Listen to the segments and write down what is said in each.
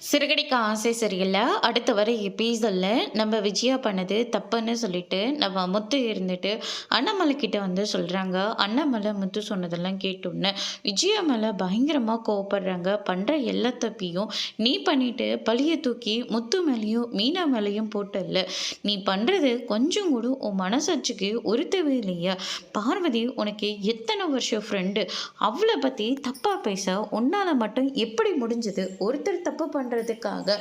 சிறுகடிக்க ஆசை சரியில்ல. அடுத்து வர எபிசோட்ல நம்ம விஜயா பண்ணது தப்புன்னு சொல்லிட்டு, நம்ம முத்து இருந்துட்டு அண்ணாமலை கிட்ட வந்து சொல்றாங்க. அண்ணாமலை முத்து சொன்னதெல்லாம் கேட்டோன்னே, விஜயா மேல பயங்கரமா கோவப்படுறாங்க. பண்ற எல்லா தப்பையும் நீ பண்ணிட்டு பழிய தூக்கி முத்து மேலயும், மீனா மேலயும் போட்டல்ல. நீ பண்றது கொஞ்சம் கூட உன் மனசாட்சிக்கு உறுத்தவே இல்லையா? பார்வதி உனக்கு எத்தனை வருஷம் ஃப்ரெண்டு. அவள பத்தி தப்பா பேச உன்னால மட்டும் எப்படி முடிஞ்சது? ஒருத்தர் தப்பு பண்ணுறதுக்காக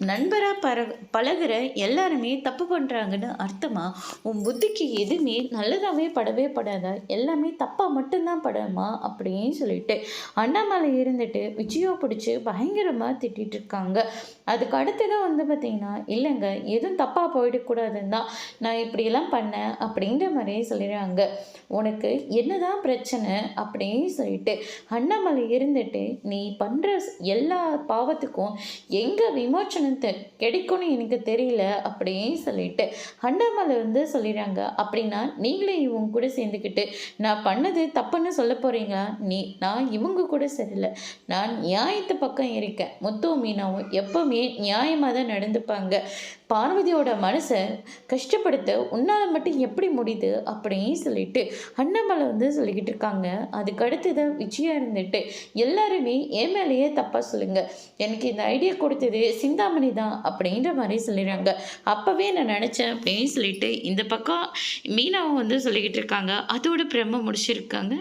நண்பராக பழகுற எல்லாருமே தப்பு பண்ணுறாங்கன்னு அர்த்தமா? உன் புத்திக்கு எதுவுமே நல்லதாகவே படவே படாதா? எல்லாமே தப்பாக மட்டும்தான் படுமா அப்படின்னு சொல்லிட்டு அண்ணாமலை இருந்துட்டு விஜயோ பிடிச்சி பயங்கரமாக திட்டிட்டு இருக்காங்க. அதுக்கு அடுத்ததான் வந்து பார்த்தீங்கன்னா, இல்லைங்க எதுவும் தப்பாக போயிடக்கூடாதுன்னு தான் நான் இப்படியெல்லாம் பண்ணேன் அப்படின்ற மாதிரியே சொல்லிடுறாங்க. உனக்கு என்னதான் பிரச்சனை அப்படின்னு சொல்லிட்டு அண்ணாமலை இருந்துட்டு, நீ பண்ணுற எல்லா பாவத்துக்கும் எங்கே விமோச்சனத்தை கிடைக்கும்னு எனக்கு தெரியல அப்படின்னு சொல்லிட்டு அண்ணாமலை வந்து சொல்லிடுறாங்க. அப்படின்னா நீங்களே இவங்க கூட சேர்ந்துக்கிட்டு நான் பண்ணது தப்புன்னு சொல்ல போகிறீங்க? நான் இவங்க கூட சரியில்லை, நான் நியாயத்து பக்கம் இருக்கேன். முத்துவும் மீனாவும் எப்பவுமே நியாயமாக தான் நடந்துப்பாங்க. பார்வதியோட மனசை கஷ்டப்படுத்த உன்னால் மட்டும் எப்படி முடியுது அப்படின்னு சொல்லிட்டு அண்ணாமலை வந்து சொல்லிக்கிட்டு இருக்காங்க. அதுக்கு அடுத்து தான் விஜயா இருந்துட்டு எல்லாருமே என் மேலேயே தப்பாக சொல்லுங்க, எனக்கு இந்த ஐடியா கொடுத்தது சிந்தாமணி தான் அப்படின்ற மாதிரி சொல்லிடுறாங்க. அப்போவே நான் நினச்சேன் அப்படின்னு சொல்லிட்டு இந்த பக்கம் மீனாவும் வந்து சொல்லிக்கிட்டு இருக்காங்க. அதோட பிரம்ம முடிச்சிருக்காங்க.